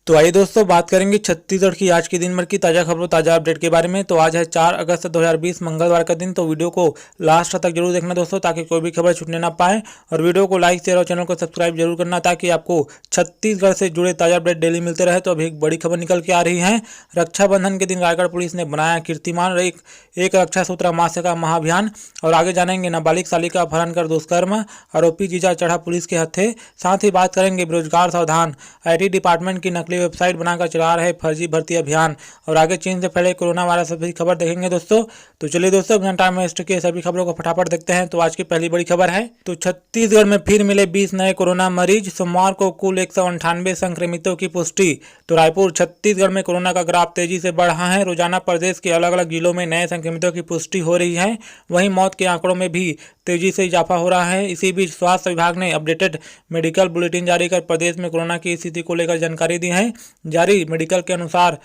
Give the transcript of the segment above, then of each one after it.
तो आइए दोस्तों बात करेंगे छत्तीसगढ़ की आज के दिन भर की ताज़ा खबरों ताज़ा अपडेट के बारे में। तो आज है 4 अगस्त 2020 मंगलवार का दिन। तो वीडियो को लास्ट तक जरूर देखना दोस्तों, ताकि कोई भी खबर छूटने ना पाए। और वीडियो को लाइक शेयर और चैनल को सब्सक्राइब जरूर करना, ताकि आपको छत्तीसगढ़ से जुड़े ताज़ा अपडेट डेली मिलते रहे। तो अभी एक बड़ी खबर निकल के आ रही है। रक्षाबंधन के दिन रायगढ़ पुलिस ने बनाया कीर्तिमान, एक रक्षा सूत्र मास्य का महाअभियान। और आगे जानेंगे नाबालिग साली का अपहरण कर दुष्कर्म, आरोपी जीजा चढ़ा पुलिस के हत्थे। साथ ही बात करेंगे बेरोजगार सावधान, IT डिपार्टमेंट की नकली वेबसाइट बनाकर चला रहे फर्जी भर्ती अभियान। और आगे चीन से फैले कोरोना वायरस से भी खबर देखेंगे दोस्तों। तो चलिए दोस्तों, बिना टाइम वेस्ट किए सभी खबरों को फटाफट देखते हैं। तो आज की पहली बड़ी खबर है, तो छत्तीसगढ़ में फिर मिले 20 नए कोरोना मरीज। सोमवार को कुल 198 संक्रमितों की पुष्टि। तो रायपुर छत्तीसगढ़ में कोरोना का ग्राफ तेजी से बढ़ रहा है। रोजाना प्रदेश के अलग अलग जिलों में नए संक्रमितों की पुष्टि हो रही है। वहीं मौत के आंकड़ों में भी तेजी से इजाफा हो रहा है। इसी बीच स्वास्थ्य विभाग ने अपडेटेड मेडिकल बुलेटिन जारी कर प्रदेश में कोरोना की स्थिति को लेकर जानकारी दी है। जारी मेडिकल के अनुसार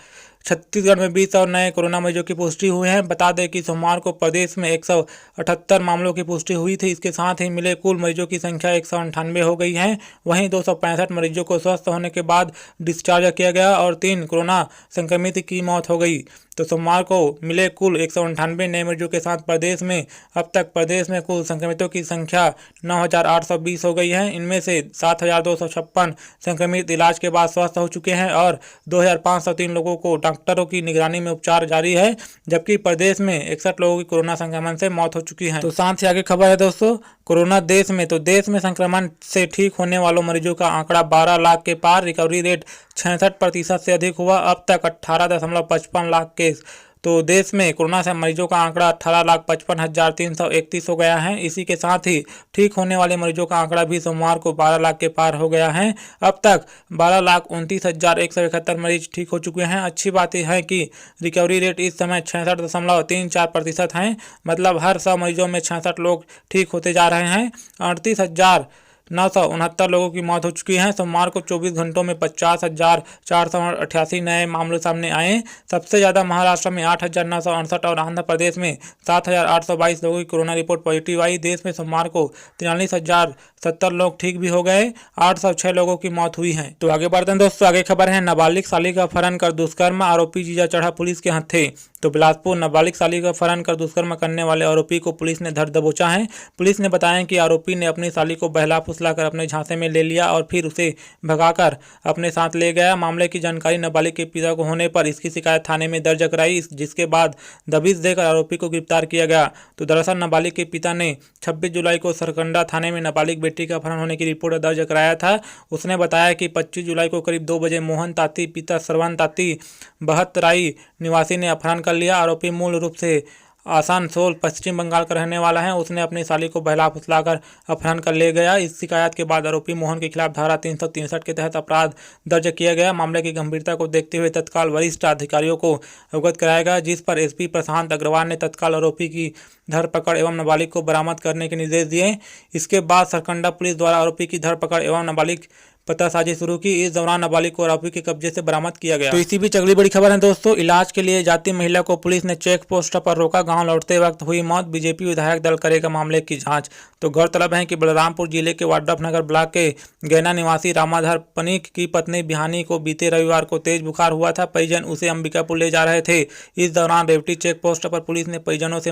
छत्तीसगढ़ में 20 और नए कोरोना मरीजों की पुष्टि हुई है। बता दें कि सोमवार को प्रदेश में 178 मामलों की पुष्टि हुई थी। इसके साथ ही मिले कुल मरीजों की संख्या 198 हो गई है। वहीं 265 मरीजों को स्वस्थ होने के बाद डिस्चार्ज किया गया और 3 कोरोना संक्रमित की मौत हो गई। तो सोमवार को मिले कुल 198 नए मरीजों के साथ प्रदेश में अब तक प्रदेश में कुल संक्रमितों की संख्या 9,820 हो गई है। इनमें से 7,256 संक्रमित इलाज के बाद स्वस्थ हो चुके हैं और 2,503 लोगों को डॉक्टरों की निगरानी में उपचार जारी है। जबकि प्रदेश में 61 लोगों की कोरोना संक्रमण से मौत हो चुकी है। तो साथ ही आगे खबर है दोस्तों, कोरोना देश में, तो देश में संक्रमण से ठीक होने वालों मरीजों का आंकड़ा 12 लाख के पार। रिकवरी रेट 66% से अधिक हुआ। अब तक 18.55 लाख केस। तो देश में कोरोना से मरीजों का आंकड़ा 18,55,331 हो गया है। इसी के साथ ही ठीक होने वाले मरीजों का आंकड़ा भी सोमवार को 12 लाख के पार हो गया है। अब तक 12,29,171 मरीज ठीक हो चुके हैं। अच्छी बात यह है कि रिकवरी रेट इस समय 66.34% है। मतलब हर 100 मरीजों में 66 लोग ठीक होते जा रहे हैं। 38,969 लोगों की मौत हो चुकी है। सोमवार को 24 घंटों में 50,488 नए मामले सामने आए। सबसे ज़्यादा महाराष्ट्र में 8,968 और आंध्र प्रदेश में 7,822 लोगों की कोरोना रिपोर्ट पॉजिटिव आई। देश में सोमवार को 43,070 लोग ठीक भी हो गए। 806 लोगों की मौत हुई है। तो आगे बढ़ते हैं दोस्तों, आगे खबर है नाबालिग साली का अपहरण कर दुष्कर्म, आरोपी जीजा चढ़ा पुलिस के हत्थे। तो बिलासपुर नाबालिग साली का अपहरण कर दुष्कर्म करने वाले आरोपी को पुलिस ने धर दबोचा है। पुलिस ने बताया कि आरोपी ने अपनी साली को बहला फुसलाकर अपने झांसे में ले लिया और फिर उसे भगाकर अपने साथ ले गया। मामले की जानकारी नाबालिग के पिता को होने पर इसकी शिकायत थाने में दर्ज कराई, जिसके बाद दबिश देकर आरोपी को गिरफ्तार किया गया। तो दरअसल नाबालिग के पिता ने 26 जुलाई को सरकंडा थाने में नाबालिग बेटी का अपहरण होने की रिपोर्ट दर्ज कराया था। उसने बताया कि 25 जुलाई को करीब 2 बजे मोहन ताती पिता श्रवण ताती बहतराई निवासी ने अपहरण कर लिया। आरोपी मूल रूप से आसनसोल पश्चिम बंगाल का रहने वाला है। उसने अपनी साली को बहला फुसलाकर अपहरण कर ले गया। इस शिकायत के बाद आरोपी मोहन के खिलाफ धारा 363 के तहत अपराध दर्ज किया गया। मामले की गंभीरता को देखते हुए तत्काल वरिष्ठ अधिकारियों को अवगत कराया गया, जिस पर SP प्रशांत अग्रवाल ने तत्काल आरोपी की धरपकड़ एवं नाबालिग को बरामद करने के निर्देश दिए। इसके बाद सरकंडा पुलिस द्वारा आरोपी की धरपकड़ एवं नाबालिग पतासाजी शुरू की। इस दौरान नाबालिग को आरोपी के कब्जे से बरामद किया गया। तो इसी बीच अगली बड़ी खबर है दोस्तों, इलाज के लिए जाती महिला को पुलिस ने चेक पोस्ट पर रोका, गांव लौटते वक्त हुई मौत। बीजेपी विधायक दल करेगा मामले की जांच। तो गौरतलब है कि बलरामपुर जिले के वाड्रफनगर ब्लॉक के गैना निवासी रामाधर पनीक की पत्नी बिहानी को बीते रविवार को तेज बुखार हुआ था। परिजन उसे अंबिकापुर ले जा रहे थे। इस दौरान रेवटी चेक पोस्ट पर पुलिस ने परिजनों से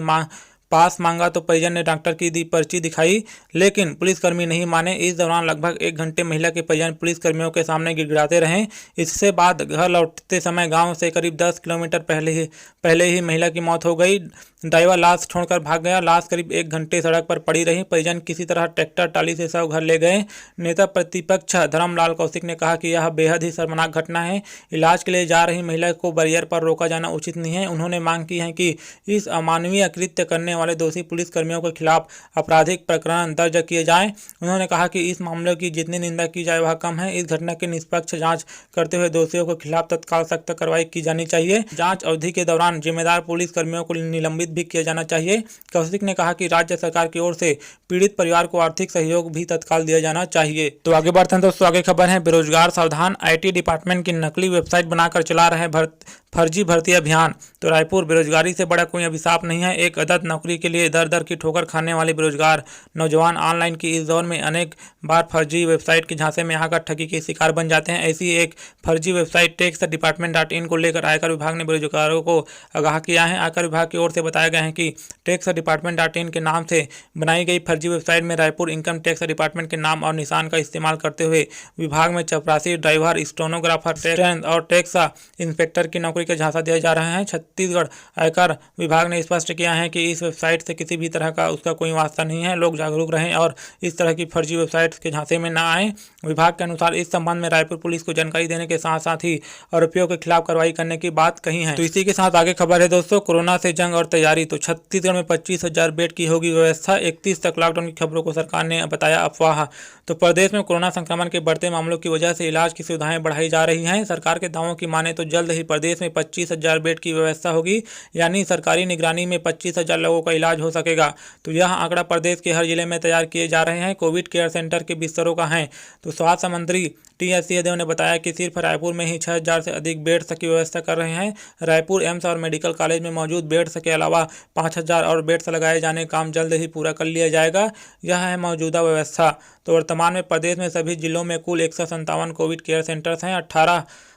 पास मांगा तो परिजन ने डॉक्टर की दी पर्ची दिखाई, लेकिन पुलिसकर्मी नहीं माने। इस दौरान लगभग 1 घंटे महिला के परिजन पुलिसकर्मियों के सामने गिड़गिड़ाते रहे। इससे बाद घर लौटते समय गांव से करीब 10 किलोमीटर पहले ही महिला की मौत हो गई। ड्राइवर लाश छोड़कर भाग गया। लाश करीब 1 घंटे सड़क पर पड़ी रही। परिजन किसी तरह ट्रैक्टर टाली से शव घर ले गए। नेता प्रतिपक्ष धर्मलाल कौशिक ने कहा कि यह बेहद ही शर्मनाक घटना है। इलाज के लिए जा रही महिला को बैरियर पर रोका जाना उचित नहीं है। उन्होंने मांग की है कि इस अमानवीय कृत्य करने वाले दोषी पुलिसकर्मियों के खिलाफ आपराधिक प्रकरण दर्ज किए जाएं। उन्होंने कहा कि इस मामले की जितनी निंदा की जाए वह कम है। इस घटना की निष्पक्ष जांच करते हुए दोषियों के खिलाफ तत्काल सख्त कार्रवाई की जानी चाहिए। जांच अवधि के दौरान जिम्मेदार पुलिसकर्मियों को निलंबित भी किया जाना चाहिए। कौशिक ने कहा कि राज्य सरकार की ओर से पीड़ित परिवार को आर्थिक सहयोग भी तत्काल दिया जाना चाहिए। तो आगे बढ़ते हैं दोस्तों, आगे खबर है बेरोजगार सावधान, IT डिपार्टमेंट की नकली वेबसाइट बनाकर चला रहे फर्जी भर्ती अभियान। तो रायपुर बेरोजगारी से बड़ा कोई अभिशाप नहीं है। एक अदद नौकरी नौकरी के लिए दर दर की ठोकर खाने वाले बेरोजगार नौजवान ऑनलाइन की इस दौर में अनेक बार फर्जी वेबसाइट के झांसे में आकर ठगी के शिकार बन जाते हैं। ऐसी एक फर्जी वेबसाइट टैक्स डिपार्टमेंट .in को लेकर आयकर विभाग ने बेरोजगारों को आगाह किया है। आयकर विभाग की ओर से बताया गया है कि टैक्स डिपार्टमेंट .in के नाम से बनाई गई फर्जी वेबसाइट में रायपुर इनकम टैक्स डिपार्टमेंट के नाम और निशान का इस्तेमाल करते हुए विभाग में चपरासी, ड्राइवर, स्टेनोग्राफर, टैक्स और टैक्स इंस्पेक्टर की नौकरी का झांसा दिया जा रहा है। छत्तीसगढ़ आयकर विभाग ने स्पष्ट किया है कि इस वेबसाइट से किसी भी तरह का उसका कोई वास्ता नहीं है। लोग जागरूक रहें और इस तरह की फर्जी वेबसाइट्स के झांसे में न आएं। विभाग के अनुसार इस संबंध में रायपुर पुलिस को जानकारी देने के साथ साथ ही आरोपियों के खिलाफ कार्रवाई करने की बात कही है। तो इसी के साथ आगे खबर है दोस्तों, कोरोना से जंग और तैयारी। तो छत्तीसगढ़ में 25,000 बेड की होगी व्यवस्था। 31 तक लॉकडाउन की खबरों को सरकार ने बताया अफवाह। तो प्रदेश में कोरोना संक्रमण के बढ़ते मामलों की वजह से इलाज की सुविधाएं बढ़ाई जा रही हैं। सरकार के दावों की माने तो जल्द ही प्रदेश में 25,000 बेड की व्यवस्था होगी, यानी सरकारी निगरानी में 25,000 लोगों का इलाज हो सकेगा। तो यह आंकड़ा प्रदेश के हर जिले में तैयार किए जा रहे हैं। कोविड केयर सेंटर के बिस्तरों का है। तो स्वास्थ्य मंत्री टी.एस. सिंहदेव ने बताया कि सिर्फ रायपुर में ही 6,000 से अधिक बेड्स की व्यवस्था कर रहे हैं। रायपुर एम्स और मेडिकल कॉलेज में मौजूद बेड्स के अलावा 5,000 और बेड्स लगाए जाने का काम जल्द ही पूरा कर लिया जाएगा। यह है मौजूदा व्यवस्था। तो वर्तमान में प्रदेश में सभी जिलों में कुल 157 कोविड केयर सेंटर्स हैं।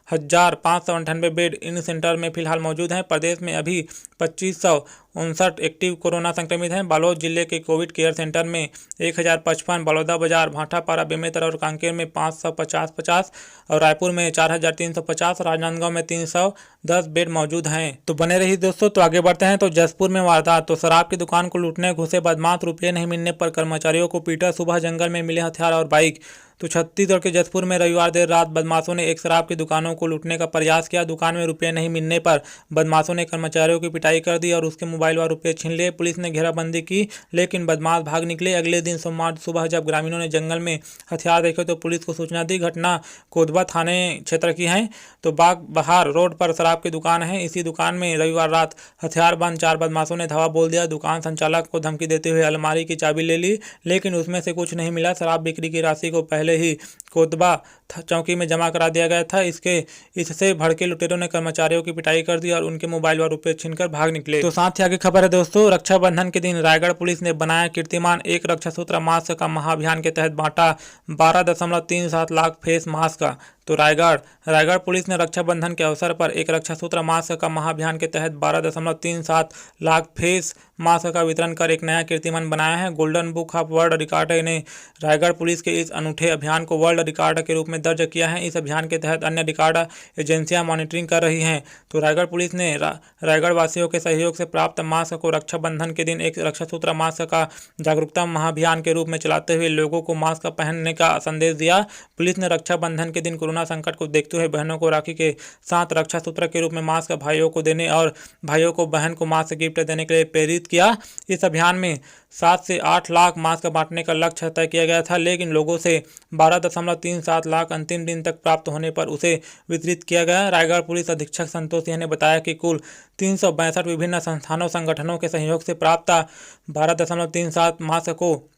18,598 बेड इन सेंटर में फिलहाल मौजूद हैं। प्रदेश में अभी 2,559 एक्टिव कोरोना संक्रमित हैं। बालोद जिले के कोविड केयर सेंटर में 1,055, बलौदाबाजार, भाटापारा, बेमेतरा और कांकेर में 550 और रायपुर में 4,350, राजनांदगांव में 310 बेड मौजूद हैं। तो बने रही दोस्तों। तो आगे बढ़ते हैं। तो जसपुर में वारदात। तो शराब की दुकान को लूटने घुसे बदमाश, रुपये नहीं मिलने पर कर्मचारियों को पीटा। सुबह जंगल में मिले हथियार और बाइक। तो छत्तीसगढ़ के जसपुर में रविवार देर रात बदमाशों ने एक शराब की दुकानों को लूटने का प्रयास किया। दुकान में रुपये नहीं मिलने पर बदमाशों ने कर्मचारियों की पिटाई कर दी और उसके मोबाइल व रुपये छीन लिए। पुलिस ने घेराबंदी की, लेकिन बदमाश भाग निकले। अगले दिन सोमवार सुबह जब ग्रामीणों ने जंगल में हथियार देखे तो पुलिस को सूचना दी। घटना कोतबा थाने क्षेत्र की है। तो बाग बहार रोड पर शराब की दुकान है। इसी दुकान में रविवार रात हथियार बंद 4 बदमाशों ने धावा बोल दिया। दुकान संचालक को धमकी देते हुए अलमारी की चाबी ले ली, लेकिन उसमें से कुछ नहीं मिला। शराब बिक्री की राशि को पहले ही कोतबा चौकी में जमा करा दिया गया था। इससे भड़के लुटेरों ने कर्मचारियों की पिटाई कर दी और उनके मोबाइल व रुपये छीनकर भाग निकले। तो साथ ही आगे खबर है दोस्तों, रक्षाबंधन के दिन रायगढ़ पुलिस ने बनाया कीर्तिमान। एक रक्षा सूत्र मास्क का महाअभियान के तहत बांटा 12.37 लाख फेस मास्क। तो रायगढ़ पुलिस ने रक्षाबंधन के अवसर पर एक रक्षा सूत्र मास्क का महाअभियान के तहत 12.37 लाख फेस मास्क का वितरण कर एक नया कीर्तिमान बनाया है। Golden book of world record ने रायगढ़ पुलिस के इस अनूठे अभियान को वर्ल्ड रिकॉर्ड के रूप में दर्ज किया है। इस अभियान के तहत अन्य रिकॉर्ड एजेंसियां मॉनिटरिंग कर रही हैं। तो रायगढ़ पुलिस ने रायगढ़ वासियों के सहयोग से प्राप्त मास्क को रक्षाबंधन के दिन एक रक्षा सूत्र मास्क का जागरूकता महाअभियान के रूप में चलाते हुए लोगों को मास्क पहनने का संदेश दिया। पुलिस ने रक्षाबंधन के दिन कोरोना संकट को देखते हुए बहनों को राखी के साथ रक्षा सूत्र के रूप में मास्क भाइयों को देने और भाइयों को बहन को मास्क गिफ्ट देने के लिए प्रेरित किया। इस अभियान में 7 से 8 लाख मास्क बांटने का लक्ष्य तय किया गया था, लेकिन लोगों से 12.37 लाख अंतिम दिन तक प्राप्त होने पर उसे वितरित किया गया। रायगढ़ पुलिस अधीक्षक संतोष सिंह ने बताया कि कुल 362 विभिन्न संस्थानों संगठनों के सहयोग से प्राप्त 12.37 मास्क को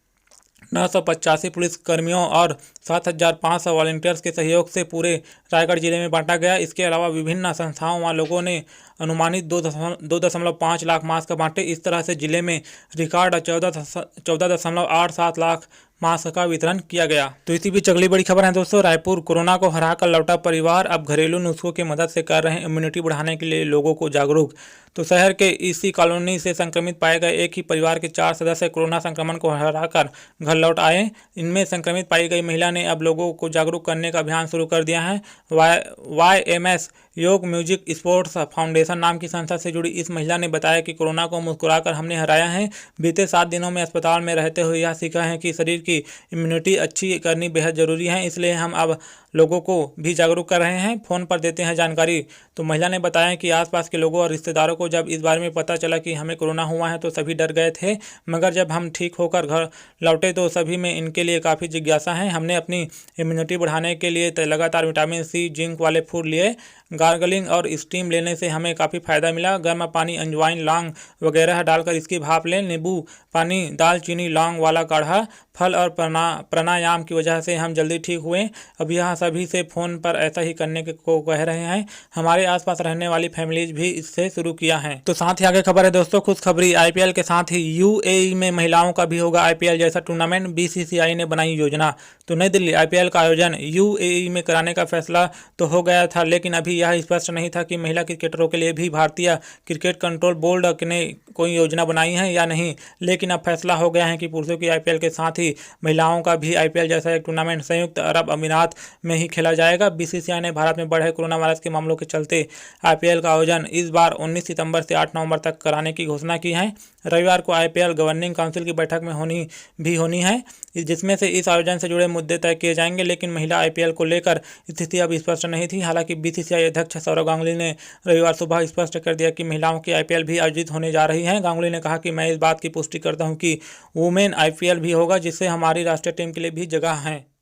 985 पुलिस कर्मियों और 7,500 वॉलंटियर्स के सहयोग से पूरे रायगढ़ जिले में बांटा गया। इसके अलावा विभिन्न संस्थाओं व लोगों ने अनुमानित 2.5 लाख मास्क बांटे। इस तरह से जिले में रिकॉर्ड 14.87 लाख मास्क का वितरण किया गया। तो इसी बीच अगली बड़ी खबर है दोस्तों, रायपुर कोरोना को हराकर लौटा परिवार। अब घरेलू नुस्खों की मदद से कर रहे हैं इम्यूनिटी बढ़ाने के लिए लोगों को जागरूक। तो शहर के इसी कॉलोनी से संक्रमित पाए गए एक ही परिवार के 4 सदस्य कोरोना संक्रमण को हराकर घर लौट आए। इनमें संक्रमित पाई गई महिला ने अब लोगों को जागरूक करने का अभियान शुरू कर दिया है। YMS योग म्यूजिक स्पोर्ट्स फाउंडेशन नाम की संस्था से जुड़ी इस महिला ने बताया कि कोरोना को मुस्कुराकर हमने हराया है। बीते 7 दिनों में अस्पताल में रहते हुए यह सीखा है कि शरीर की इम्यूनिटी अच्छी करनी बेहद ज़रूरी है, इसलिए हम अब लोगों को भी जागरूक कर रहे हैं। फ़ोन पर देते हैं जानकारी। तो महिला ने बताया कि आसपास के लोगों और रिश्तेदारों को जब इस बारे में पता चला कि हमें कोरोना हुआ है तो सभी डर गए थे, मगर जब हम ठीक होकर घर लौटे तो सभी में इनके लिए काफ़ी जिज्ञासा है। हमने अपनी इम्यूनिटी बढ़ाने के लिए लगातार विटामिन सी, जिंक वाले फूड लिए। गार्गलिंग और स्टीम लेने से हमें काफ़ी फ़ायदा मिला। गर्म पानी, अजवाइन, लौंग वगैरह डालकर इसकी भाप लें। नींबू पानी, दालचीनी, लौंग वाला काढ़ा, फल और प्राणायाम की वजह से हम जल्दी ठीक हुए। अब यह सभी से फ़ोन पर ऐसा ही करने को कह रहे हैं। हमारे आसपास रहने वाली फैमिलीज भी इससे शुरू किया है। तो साथ ही आगे खबर है दोस्तों, खुशखबरी, आईपीएल के साथ ही यूएई में महिलाओं का भी होगा आईपीएल जैसा टूर्नामेंट। बीसीसीआई ने बनाई योजना। तो नई दिल्ली, आईपीएल का आयोजन यूएई में कराने का फैसला तो हो गया था, लेकिन अभी यह स्पष्ट नहीं था कि महिला क्रिकेटरों के लिए भी भारतीय क्रिकेट कंट्रोल बोर्ड ने कोई योजना बनाई है या नहीं। लेकिन अब फैसला हो गया है कि पुरुषों की आईपीएल के साथ ही महिलाओं का भी आईपीएल जैसा एक टूर्नामेंट संयुक्त अरब अमीरात में ही खेला जाएगा। बीसीसीआई ने भारत में बढ़े कोरोना वायरस के मामलों के चलते आईपीएल का आयोजन इस बार 19 सितंबर से 8 नवंबर तक कराने की घोषणा की है। रविवार को आईपीएल गवर्निंग काउंसिल की बैठक में होनी है, जिसमें से इस आयोजन से जुड़े मुद्दे तय किए जाएंगे। लेकिन महिला आईपीएल को लेकर स्थिति अब स्पष्ट नहीं थी। हालांकि बीसीसीआई अध्यक्ष सौरव गांगुली ने रविवार सुबह स्पष्ट कर दिया कि महिलाओं की आईपीएल भी आयोजित होने जा रही है। गांगुली ने कहा कि मैं इस बात की पुष्टि करता हूं कि वुमेन आईपीएल भी होगा, जिससे हमारी राष्ट्रीय टीम के लिए भी जगह है।